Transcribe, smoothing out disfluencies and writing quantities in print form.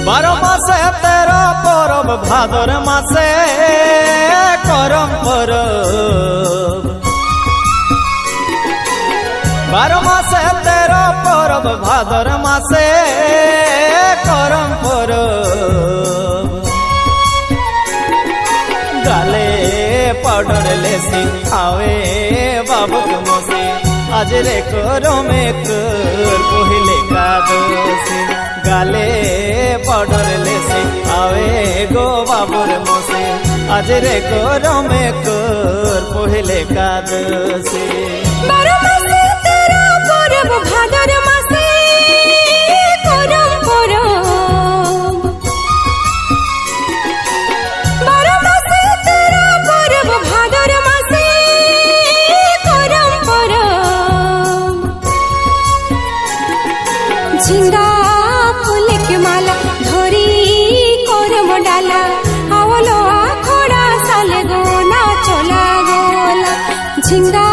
बारो मासे तेरा परब भादर मासे करम परब। बारो मासे तेरा परब भादर मासे करम परब। गाले पाउडर लेसी आवे बाबुक मोसी आज रे करो में कर पहिले कादोसी। गाले पाउडर लेसी आवे गो बाबुर मोसी आज रे करो में कर पहिले कादोसी। बारो मासे तेरा परब भादर मासे करम परब। बारो मासे तेरा परब भादर मासे करम परब। झिंगा फूल के माला धरी करम डाला आवलो आखड़ा साले गोना चला गोला। झिंगा